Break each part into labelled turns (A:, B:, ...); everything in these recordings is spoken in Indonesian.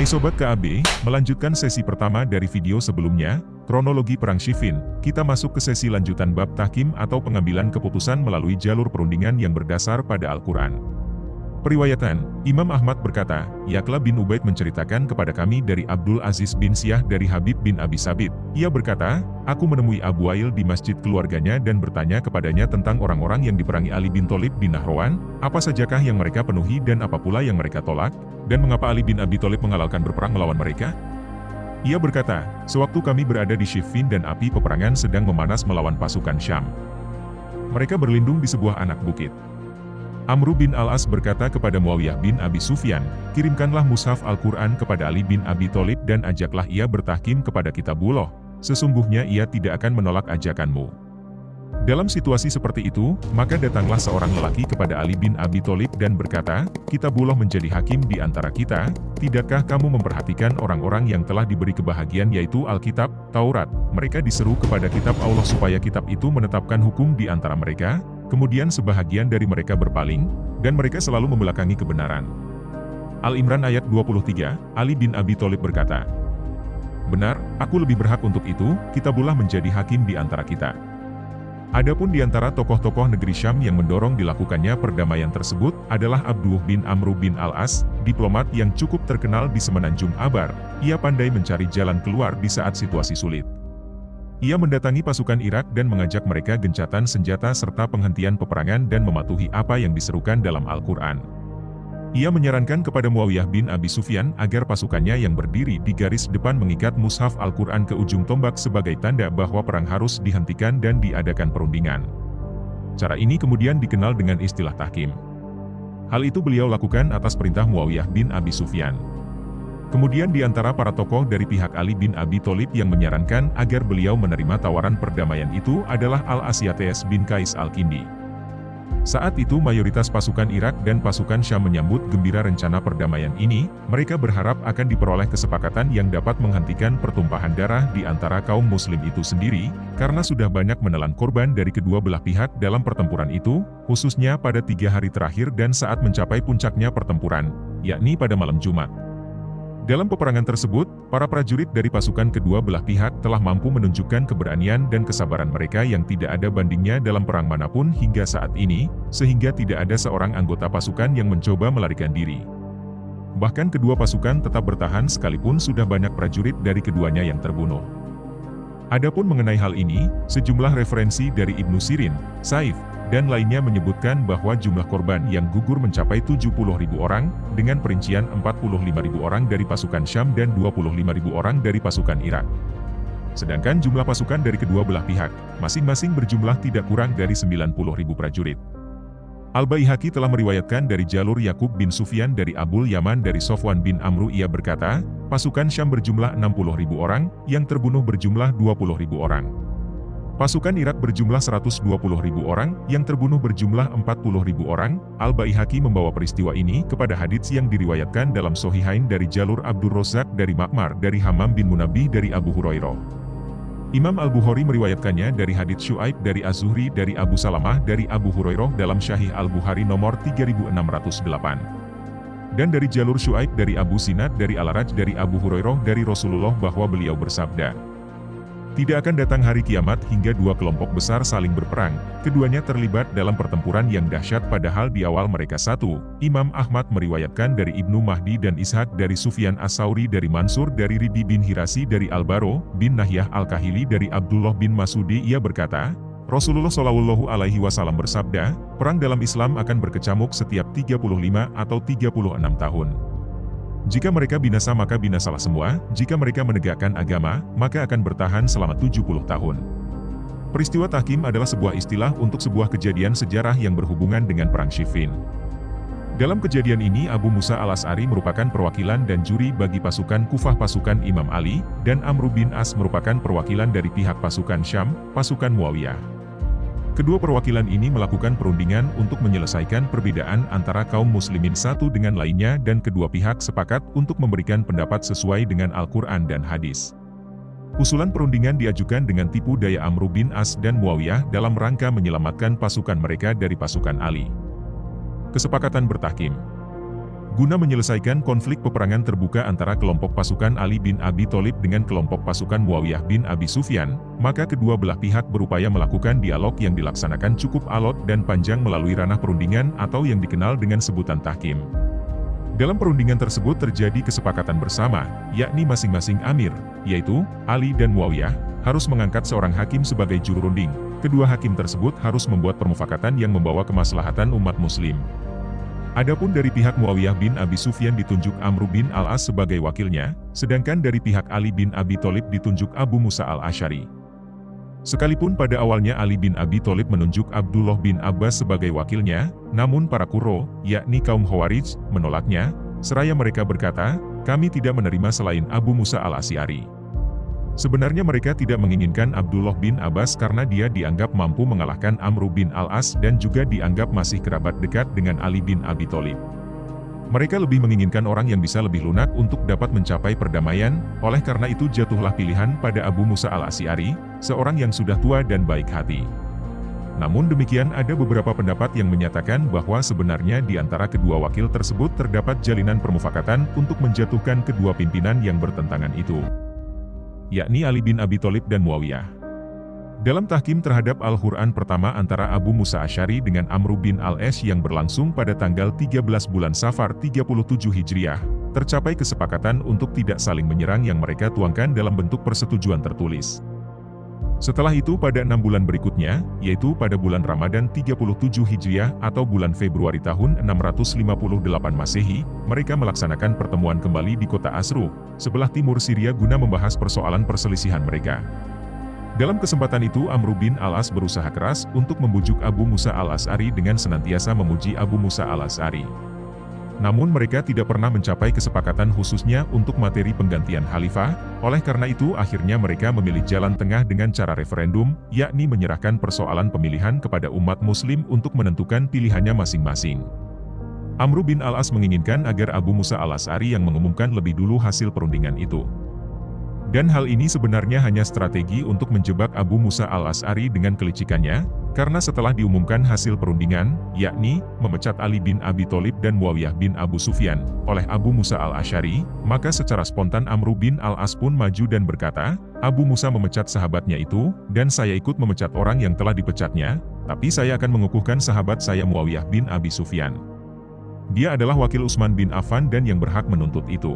A: Hai Sobat KAB, melanjutkan sesi pertama dari video sebelumnya, kronologi Perang Siffin, kita masuk ke sesi lanjutan bab tahkim atau pengambilan keputusan melalui jalur perundingan yang berdasar pada Al-Quran. Periwayatan, Imam Ahmad berkata, Yaqla bin Ubaid menceritakan kepada kami dari Abdul Aziz bin Siyah dari Habib bin Abi Sabit. Ia berkata, aku menemui Abu Wail di masjid keluarganya dan bertanya kepadanya tentang orang-orang yang diperangi Ali bin Thalib bin Nahrawan, apa sajakah yang mereka penuhi dan apa pula yang mereka tolak, dan mengapa Ali bin Abi Thalib menghalalkan berperang melawan mereka? Ia berkata, sewaktu kami berada di Siffin dan api peperangan sedang memanas melawan pasukan Syam. Mereka berlindung di sebuah anak bukit. Amr bin Al-As berkata kepada Muawiyah bin Abi Sufyan, kirimkanlah mushaf Al-Quran kepada Ali bin Abi Thalib dan ajaklah ia bertahkim kepada Kitabullah, sesungguhnya ia tidak akan menolak ajakanmu. Dalam situasi seperti itu, maka datanglah seorang lelaki kepada Ali bin Abi Thalib dan berkata, Kitabullah menjadi hakim di antara kita, tidakkah kamu memperhatikan orang-orang yang telah diberi kebahagiaan yaitu Alkitab, Taurat, mereka diseru kepada kitab Allah supaya kitab itu menetapkan hukum di antara mereka, kemudian sebahagian dari mereka berpaling, dan mereka selalu membelakangi kebenaran. Al-Imran ayat 23, Ali bin Abi Thalib berkata, benar, aku lebih berhak untuk itu, Kitabullah menjadi hakim di antara kita. Adapun di antara tokoh-tokoh negeri Syam yang mendorong dilakukannya perdamaian tersebut adalah Abdullah bin Amr bin Al-As, diplomat yang cukup terkenal di Semenanjung Abar. Ia pandai mencari jalan keluar di saat situasi sulit. Ia mendatangi pasukan Irak dan mengajak mereka gencatan senjata serta penghentian peperangan dan mematuhi apa yang diserukan dalam Al-Quran. Ia menyarankan kepada Muawiyah bin Abi Sufyan agar pasukannya yang berdiri di garis depan mengikat mushaf Al-Quran ke ujung tombak sebagai tanda bahwa perang harus dihentikan dan diadakan perundingan. Cara ini kemudian dikenal dengan istilah tahkim. Hal itu beliau lakukan atas perintah Muawiyah bin Abi Sufyan. Kemudian di antara para tokoh dari pihak Ali bin Abi Thalib yang menyarankan agar beliau menerima tawaran perdamaian itu adalah Al-Asyates bin Qais Al-Kindi. Saat itu mayoritas pasukan Irak dan pasukan Syam menyambut gembira rencana perdamaian ini, mereka berharap akan diperoleh kesepakatan yang dapat menghentikan pertumpahan darah di antara kaum muslim itu sendiri, karena sudah banyak menelan korban dari kedua belah pihak dalam pertempuran itu, khususnya pada 3 hari terakhir dan saat mencapai puncaknya pertempuran, yakni pada malam Jumat. Dalam peperangan tersebut, para prajurit dari pasukan kedua belah pihak telah mampu menunjukkan keberanian dan kesabaran mereka yang tidak ada bandingnya dalam perang manapun hingga saat ini, sehingga tidak ada seorang anggota pasukan yang mencoba melarikan diri. Bahkan kedua pasukan tetap bertahan sekalipun sudah banyak prajurit dari keduanya yang terbunuh. Adapun mengenai hal ini, sejumlah referensi dari Ibnu Sirin, Saif, dan lainnya menyebutkan bahwa jumlah korban yang gugur mencapai 70.000 orang, dengan perincian 45.000 orang dari pasukan Syam dan 25.000 orang dari pasukan Irak. Sedangkan jumlah pasukan dari kedua belah pihak, masing-masing berjumlah tidak kurang dari 90.000 prajurit. Al-Baihaqi telah meriwayatkan dari jalur Yakub bin Sufyan dari Abul Yaman dari Sofwan bin Amru ia berkata, pasukan Syam berjumlah 60.000 orang, yang terbunuh berjumlah 20.000 orang. Pasukan Irak berjumlah 120.000 orang, yang terbunuh berjumlah 40.000 orang. Al-Baihaqi membawa peristiwa ini kepada hadits yang diriwayatkan dalam Sohihain dari jalur Abdur Razzaq dari Ma'mar dari Hammam bin Munabbih dari Abu Hurairah. Imam Al-Bukhari meriwayatkannya dari hadits Syu'aib dari Az-Zuhri dari Abu Salamah dari Abu Hurairah dalam Syahih Al-Bukhari nomor 3608. Dan dari jalur Syu'aib dari Abu Sinad dari Al-Raj dari Abu Hurairah dari Rasulullah bahwa beliau bersabda, tidak akan datang hari kiamat hingga dua kelompok besar saling berperang, keduanya terlibat dalam pertempuran yang dahsyat padahal di awal mereka satu. Imam Ahmad meriwayatkan dari Ibnu Mahdi dan Ishaq dari Sufyan As-Sauri dari Mansur dari Ribi bin Hirasi dari Al-Baro bin Nahyah Al-Kahili dari Abdullah bin Masudi ia berkata, Rasulullah Shallallahu Alaihi Wasallam bersabda, perang dalam Islam akan berkecamuk setiap 35 atau 36 tahun. Jika mereka binasa maka binasalah semua, jika mereka menegakkan agama, maka akan bertahan selama 70 tahun. Peristiwa tahkim adalah sebuah istilah untuk sebuah kejadian sejarah yang berhubungan dengan Perang Siffin. Dalam kejadian ini Abu Musa Al-Asy'ari merupakan perwakilan dan juri bagi pasukan Kufah pasukan Imam Ali, dan Amr bin As merupakan perwakilan dari pihak pasukan Syam, pasukan Muawiyah. Kedua perwakilan ini melakukan perundingan untuk menyelesaikan perbedaan antara kaum muslimin satu dengan lainnya dan kedua pihak sepakat untuk memberikan pendapat sesuai dengan Al-Quran dan hadis. Usulan perundingan diajukan dengan tipu daya Amr bin As dan Muawiyah dalam rangka menyelamatkan pasukan mereka dari pasukan Ali. Kesepakatan bertahkim. Guna menyelesaikan konflik peperangan terbuka antara kelompok pasukan Ali bin Abi Thalib dengan kelompok pasukan Muawiyah bin Abi Sufyan, maka kedua belah pihak berupaya melakukan dialog yang dilaksanakan cukup alot dan panjang melalui ranah perundingan atau yang dikenal dengan sebutan tahkim. Dalam perundingan tersebut terjadi kesepakatan bersama, yakni masing-masing amir, yaitu Ali dan Muawiyah, harus mengangkat seorang hakim sebagai juru runding. Kedua hakim tersebut harus membuat permufakatan yang membawa kemaslahatan umat muslim. Adapun dari pihak Muawiyah bin Abi Sufyan ditunjuk Amr bin Al-As sebagai wakilnya, sedangkan dari pihak Ali bin Abi Thalib ditunjuk Abu Musa al-Asy'ari. Sekalipun pada awalnya Ali bin Abi Thalib menunjuk Abdullah bin Abbas sebagai wakilnya, namun para Qurra, yakni kaum Khawarij, menolaknya, seraya mereka berkata, "Kami tidak menerima selain Abu Musa al-Asy'ari." Sebenarnya mereka tidak menginginkan Abdullah bin Abbas karena dia dianggap mampu mengalahkan Amr bin Al-As dan juga dianggap masih kerabat dekat dengan Ali bin Abi Thalib. Mereka lebih menginginkan orang yang bisa lebih lunak untuk dapat mencapai perdamaian, oleh karena itu jatuhlah pilihan pada Abu Musa al-Asy'ari, seorang yang sudah tua dan baik hati. Namun demikian ada beberapa pendapat yang menyatakan bahwa sebenarnya di antara kedua wakil tersebut terdapat jalinan permufakatan untuk menjatuhkan kedua pimpinan yang bertentangan itu, yakni Ali bin Abi Thalib dan Muawiyah. Dalam tahkim terhadap Al-Quran pertama antara Abu Musa Asy'ari dengan Amr bin Al-As yang berlangsung pada tanggal 13 bulan Safar 37 Hijriah, tercapai kesepakatan untuk tidak saling menyerang yang mereka tuangkan dalam bentuk persetujuan tertulis. Setelah itu pada 6 bulan berikutnya, yaitu pada bulan Ramadan 37 Hijriah atau bulan Februari tahun 658 Masehi, mereka melaksanakan pertemuan kembali di kota Asru, sebelah timur Syria guna membahas persoalan perselisihan mereka. Dalam kesempatan itu Amr bin Al-As berusaha keras untuk membujuk Abu Musa al-Asy'ari dengan senantiasa memuji Abu Musa al-Asy'ari. Namun mereka tidak pernah mencapai kesepakatan khususnya untuk materi penggantian khalifah, oleh karena itu akhirnya mereka memilih jalan tengah dengan cara referendum, yakni menyerahkan persoalan pemilihan kepada umat muslim untuk menentukan pilihannya masing-masing. Amr bin Al-As menginginkan agar Abu Musa al-Asy'ari yang mengumumkan lebih dulu hasil perundingan itu. Dan hal ini sebenarnya hanya strategi untuk menjebak Abu Musa al-Asy'ari dengan kelicikannya, karena setelah diumumkan hasil perundingan, yakni memecat Ali bin Abi Thalib dan Muawiyah bin Abu Sufyan oleh Abu Musa al-Asy'ari, maka secara spontan Amr bin Al-As pun maju dan berkata, "Abu Musa memecat sahabatnya itu, dan saya ikut memecat orang yang telah dipecatnya, tapi saya akan mengukuhkan sahabat saya Muawiyah bin Abi Sufyan. Dia adalah wakil Utsman bin Affan dan yang berhak menuntut itu."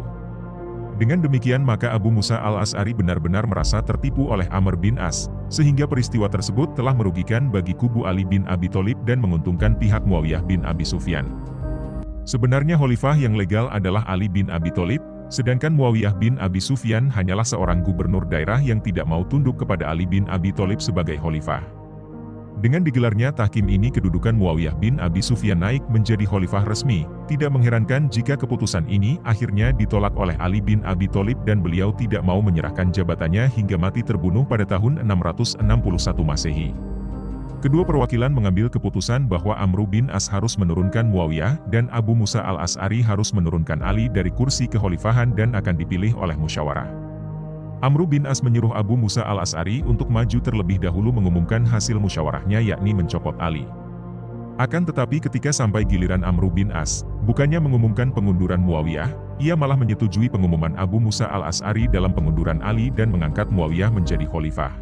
A: Dengan demikian maka Abu Musa al-Asy'ari benar-benar merasa tertipu oleh Amr bin As, sehingga peristiwa tersebut telah merugikan bagi kubu Ali bin Abi Thalib dan menguntungkan pihak Muawiyah bin Abi Sufyan. Sebenarnya khalifah yang legal adalah Ali bin Abi Thalib, sedangkan Muawiyah bin Abi Sufyan hanyalah seorang gubernur daerah yang tidak mau tunduk kepada Ali bin Abi Thalib sebagai khalifah. Dengan digelarnya tahkim ini kedudukan Muawiyah bin Abi Sufyan naik menjadi khalifah resmi. Tidak mengherankan jika keputusan ini akhirnya ditolak oleh Ali bin Abi Thalib dan beliau tidak mau menyerahkan jabatannya hingga mati terbunuh pada tahun 661 Masehi. Kedua perwakilan mengambil keputusan bahwa Amr bin As harus menurunkan Muawiyah dan Abu Musa al-Asy'ari harus menurunkan Ali dari kursi kekhalifahan dan akan dipilih oleh musyawarah. Amr bin As menyuruh Abu Musa al-Asy'ari untuk maju terlebih dahulu mengumumkan hasil musyawarahnya yakni mencopot Ali. Akan tetapi ketika sampai giliran Amr bin As, bukannya mengumumkan pengunduran Muawiyah, ia malah menyetujui pengumuman Abu Musa al-Asy'ari dalam pengunduran Ali dan mengangkat Muawiyah menjadi khalifah.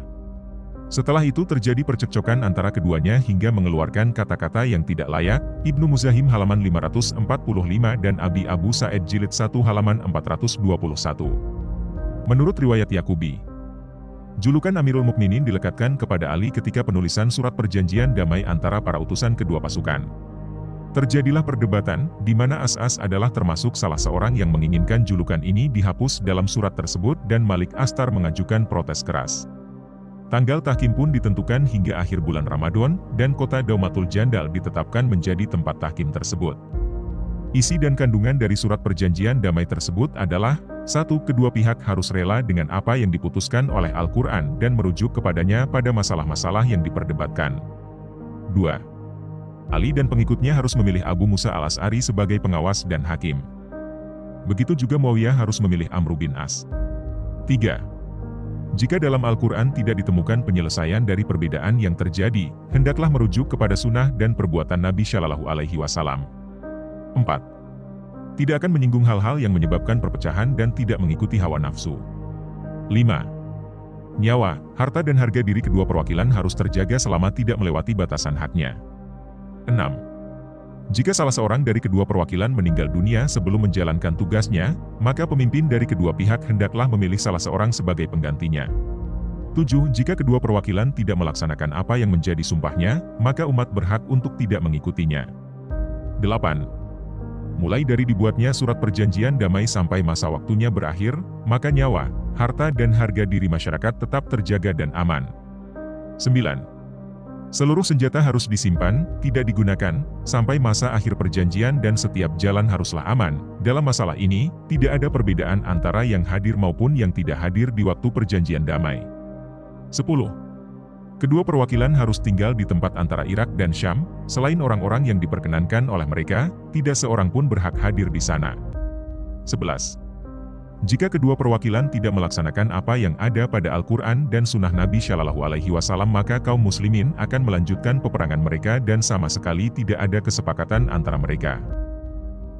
A: Setelah itu terjadi percekcokan antara keduanya hingga mengeluarkan kata-kata yang tidak layak. Ibnu Muzahim halaman 545 dan Abi Abu Sa'id jilid 1 halaman 421. Menurut riwayat Yaqubi, julukan Amirul Mukminin dilekatkan kepada Ali ketika penulisan surat perjanjian damai antara para utusan kedua pasukan. Terjadilah perdebatan, di mana As-As adalah termasuk salah seorang yang menginginkan julukan ini dihapus dalam surat tersebut dan Malik Astar mengajukan protes keras. Tanggal tahkim pun ditentukan hingga akhir bulan Ramadan, dan kota Daumatul Jandal ditetapkan menjadi tempat tahkim tersebut. Isi dan kandungan dari surat perjanjian damai tersebut adalah: 1. Kedua pihak harus rela dengan apa yang diputuskan oleh Al-Quran dan merujuk kepadanya pada masalah-masalah yang diperdebatkan. 2. Ali dan pengikutnya harus memilih Abu Musa al-Asy'ari sebagai pengawas dan hakim. Begitu juga Muawiyah harus memilih Amr bin As. 3. Jika dalam Al-Quran tidak ditemukan penyelesaian dari perbedaan yang terjadi, hendaklah merujuk kepada sunnah dan perbuatan Nabi Shallallahu Alaihi Wasallam. 4. Tidak akan menyinggung hal-hal yang menyebabkan perpecahan dan tidak mengikuti hawa nafsu. 5. Nyawa, harta dan harga diri kedua perwakilan harus terjaga selama tidak melewati batasan haknya. 6. Jika salah seorang dari kedua perwakilan meninggal dunia sebelum menjalankan tugasnya, maka pemimpin dari kedua pihak hendaklah memilih salah seorang sebagai penggantinya. 7. Jika kedua perwakilan tidak melaksanakan apa yang menjadi sumpahnya, maka umat berhak untuk tidak mengikutinya. 8. Mulai dari dibuatnya surat perjanjian damai sampai masa waktunya berakhir, maka nyawa, harta dan harga diri masyarakat tetap terjaga dan aman. 9. Seluruh senjata harus disimpan, tidak digunakan, sampai masa akhir perjanjian dan setiap jalan haruslah aman. Dalam masalah ini, tidak ada perbedaan antara yang hadir maupun yang tidak hadir di waktu perjanjian damai. 10. Kedua perwakilan harus tinggal di tempat antara Irak dan Syam, selain orang-orang yang diperkenankan oleh mereka, tidak seorang pun berhak hadir di sana. 11. Jika kedua perwakilan tidak melaksanakan apa yang ada pada Al-Quran dan Sunnah Nabi Shallallahu Alaihi Wasallam, maka kaum muslimin akan melanjutkan peperangan mereka dan sama sekali tidak ada kesepakatan antara mereka.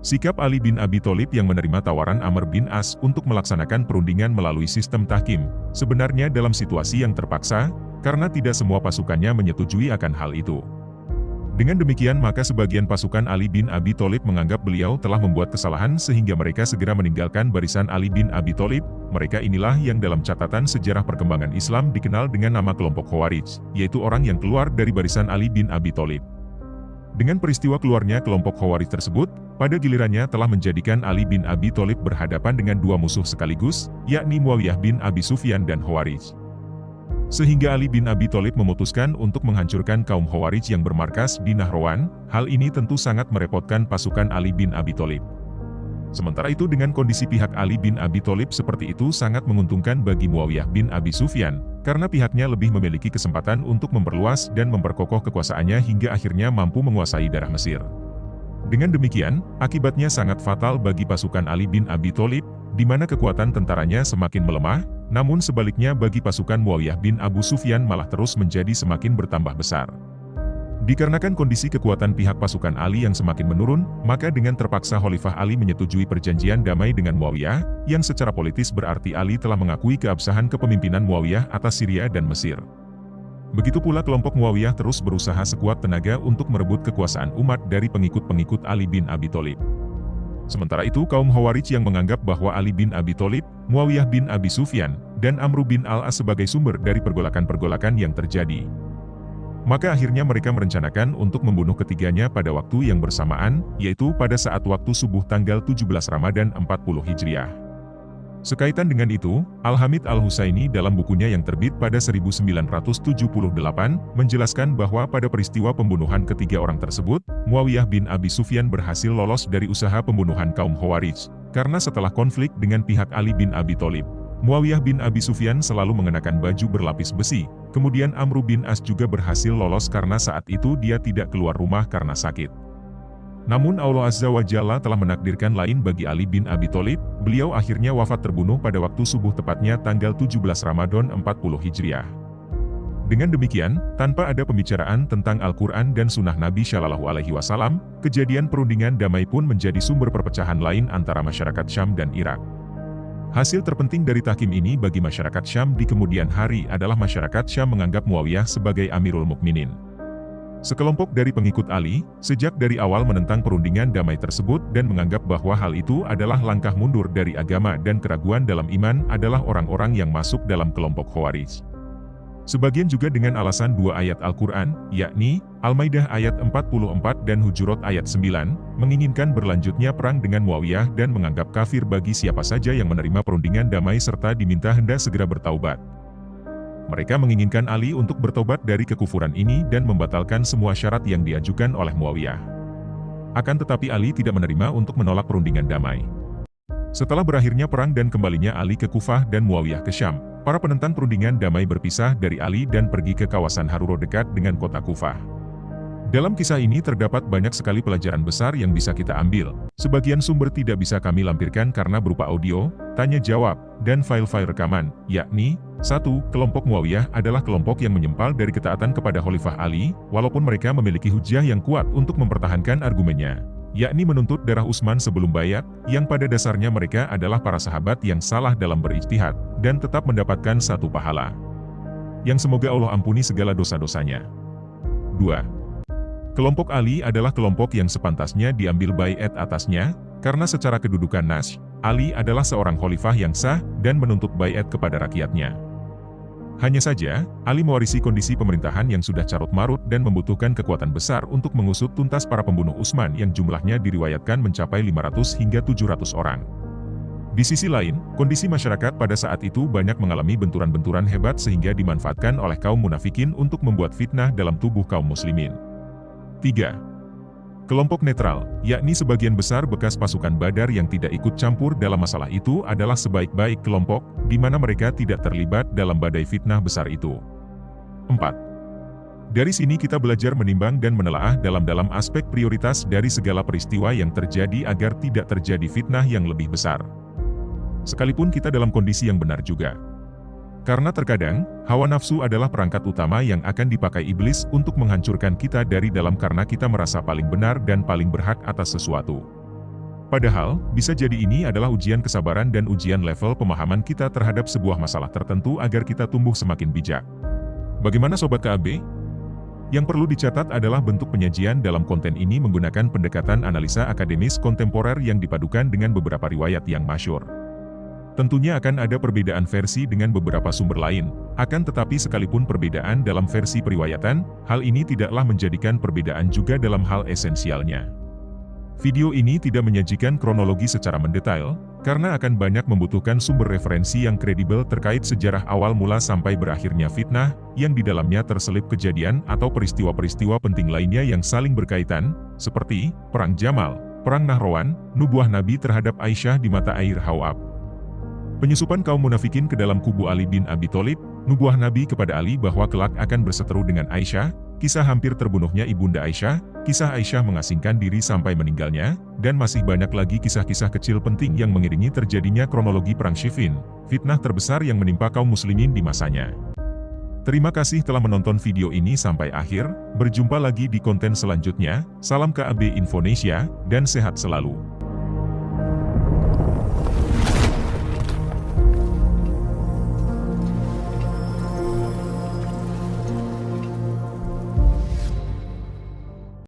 A: Sikap Ali bin Abi Thalib yang menerima tawaran Amr bin As untuk melaksanakan perundingan melalui sistem tahkim, sebenarnya dalam situasi yang terpaksa, karena tidak semua pasukannya menyetujui akan hal itu. Dengan demikian maka sebagian pasukan Ali bin Abi Thalib menganggap beliau telah membuat kesalahan sehingga mereka segera meninggalkan barisan Ali bin Abi Thalib. Mereka inilah yang dalam catatan sejarah perkembangan Islam dikenal dengan nama kelompok Khawarij, yaitu orang yang keluar dari barisan Ali bin Abi Thalib. Dengan peristiwa keluarnya kelompok Khawarij tersebut, pada gilirannya telah menjadikan Ali bin Abi Thalib berhadapan dengan dua musuh sekaligus, yakni Muawiyah bin Abi Sufyan dan Khawarij. Sehingga Ali bin Abi Thalib memutuskan untuk menghancurkan kaum Khawarij yang bermarkas di Nahrawan. Hal ini tentu sangat merepotkan pasukan Ali bin Abi Thalib. Sementara itu dengan kondisi pihak Ali bin Abi Thalib seperti itu sangat menguntungkan bagi Muawiyah bin Abi Sufyan, karena pihaknya lebih memiliki kesempatan untuk memperluas dan memperkokoh kekuasaannya hingga akhirnya mampu menguasai daerah Mesir. Dengan demikian, akibatnya sangat fatal bagi pasukan Ali bin Abi Thalib, di mana kekuatan tentaranya semakin melemah, namun sebaliknya bagi pasukan Muawiyah bin Abu Sufyan malah terus menjadi semakin bertambah besar. Dikarenakan kondisi kekuatan pihak pasukan Ali yang semakin menurun, maka dengan terpaksa Khalifah Ali menyetujui perjanjian damai dengan Muawiyah, yang secara politis berarti Ali telah mengakui keabsahan kepemimpinan Muawiyah atas Syria dan Mesir. Begitu pula kelompok Muawiyah terus berusaha sekuat tenaga untuk merebut kekuasaan umat dari pengikut-pengikut Ali bin Abi Thalib. Sementara itu kaum Khawarij yang menganggap bahwa Ali bin Abi Thalib, Muawiyah bin Abi Sufyan, dan Amr bin al-As sebagai sumber dari pergolakan-pergolakan yang terjadi. Maka akhirnya mereka merencanakan untuk membunuh ketiganya pada waktu yang bersamaan, yaitu pada saat waktu subuh tanggal 17 Ramadan 40 Hijriah. Sekaitan dengan itu, Al-Hamid Al-Husaini dalam bukunya yang terbit pada 1978, menjelaskan bahwa pada peristiwa pembunuhan ketiga orang tersebut, Muawiyah bin Abi Sufyan berhasil lolos dari usaha pembunuhan kaum Khawarij, karena setelah konflik dengan pihak Ali bin Abi Thalib, Muawiyah bin Abi Sufyan selalu mengenakan baju berlapis besi, kemudian Amr bin As juga berhasil lolos karena saat itu dia tidak keluar rumah karena sakit. Namun Allah Azza wa Jalla telah menakdirkan lain bagi Ali bin Abi Thalib, beliau akhirnya wafat terbunuh pada waktu subuh tepatnya tanggal 17 Ramadan 40 Hijriah. Dengan demikian, tanpa ada pembicaraan tentang Al-Quran dan Sunnah Nabi Shallallahu Alaihi Wasallam, kejadian perundingan damai pun menjadi sumber perpecahan lain antara masyarakat Syam dan Irak. Hasil terpenting dari tahkim ini bagi masyarakat Syam di kemudian hari adalah masyarakat Syam menganggap Muawiyah sebagai Amirul Mukminin. Sekelompok dari pengikut Ali, sejak dari awal menentang perundingan damai tersebut dan menganggap bahwa hal itu adalah langkah mundur dari agama dan keraguan dalam iman adalah orang-orang yang masuk dalam kelompok Khawarij. Sebagian juga dengan alasan dua ayat Al-Quran, yakni, Al-Maidah ayat 44 dan Hujurat ayat 9, menginginkan berlanjutnya perang dengan Muawiyah dan menganggap kafir bagi siapa saja yang menerima perundingan damai serta diminta hendak segera bertaubat. Mereka menginginkan Ali untuk bertobat dari kekufuran ini dan membatalkan semua syarat yang diajukan oleh Muawiyah. Akan tetapi Ali tidak menerima untuk menolak perundingan damai. Setelah berakhirnya perang dan kembalinya Ali ke Kufah dan Muawiyah ke Syam, para penentang perundingan damai berpisah dari Ali dan pergi ke kawasan Haruro dekat dengan kota Kufah. Dalam kisah ini terdapat banyak sekali pelajaran besar yang bisa kita ambil. Sebagian sumber tidak bisa kami lampirkan karena berupa audio, tanya jawab, dan file-file rekaman, yakni 1. Kelompok Muawiyah adalah kelompok yang menyempal dari ketaatan kepada Khalifah Ali, walaupun mereka memiliki hujjah yang kuat untuk mempertahankan argumennya, yakni menuntut darah Utsman sebelum baiat, yang pada dasarnya mereka adalah para sahabat yang salah dalam berijtihad, dan tetap mendapatkan satu pahala. Yang semoga Allah ampuni segala dosa-dosanya. 2. Kelompok Ali adalah kelompok yang sepantasnya diambil baiat atasnya, karena secara kedudukan nas, Ali adalah seorang khalifah yang sah dan menuntut baiat kepada rakyatnya. Hanya saja, Ali mewarisi kondisi pemerintahan yang sudah carut-marut dan membutuhkan kekuatan besar untuk mengusut tuntas para pembunuh Utsman yang jumlahnya diriwayatkan mencapai 500 hingga 700 orang. Di sisi lain, kondisi masyarakat pada saat itu banyak mengalami benturan-benturan hebat sehingga dimanfaatkan oleh kaum munafikin untuk membuat fitnah dalam tubuh kaum muslimin. 3. Kelompok netral, yakni sebagian besar bekas pasukan Badar yang tidak ikut campur dalam masalah itu adalah sebaik-baik kelompok, di mana mereka tidak terlibat dalam badai fitnah besar itu. 4. Dari sini kita belajar menimbang dan menelaah dalam-dalam aspek prioritas dari segala peristiwa yang terjadi agar tidak terjadi fitnah yang lebih besar. Sekalipun kita dalam kondisi yang benar juga. Karena terkadang, hawa nafsu adalah perangkat utama yang akan dipakai iblis untuk menghancurkan kita dari dalam karena kita merasa paling benar dan paling berhak atas sesuatu. Padahal, bisa jadi ini adalah ujian kesabaran dan ujian level pemahaman kita terhadap sebuah masalah tertentu agar kita tumbuh semakin bijak. Bagaimana Sobat KAB? Yang perlu dicatat adalah bentuk penyajian dalam konten ini menggunakan pendekatan analisa akademis kontemporer yang dipadukan dengan beberapa riwayat yang masyhur. Tentunya akan ada perbedaan versi dengan beberapa sumber lain, akan tetapi sekalipun perbedaan dalam versi periwayatan, hal ini tidaklah menjadikan perbedaan juga dalam hal esensialnya. Video ini tidak menyajikan kronologi secara mendetail, karena akan banyak membutuhkan sumber referensi yang kredibel terkait sejarah awal mula sampai berakhirnya fitnah, yang di dalamnya terselip kejadian atau peristiwa-peristiwa penting lainnya yang saling berkaitan, seperti Perang Jamal, Perang Nahrawan, nubuah Nabi terhadap Aisyah di mata air Hawab. Penyusupan kaum munafikin ke dalam kubu Ali bin Abi Thalib, nubuah Nabi kepada Ali bahwa kelak akan berseteru dengan Aisyah, kisah hampir terbunuhnya ibunda Aisyah, kisah Aisyah mengasingkan diri sampai meninggalnya, dan masih banyak lagi kisah-kisah kecil penting yang mengiringi terjadinya kronologi Perang Siffin, fitnah terbesar yang menimpa kaum muslimin di masanya. Terima kasih telah menonton video ini sampai akhir, berjumpa lagi di konten selanjutnya, salam KAB Infonesia, dan sehat selalu.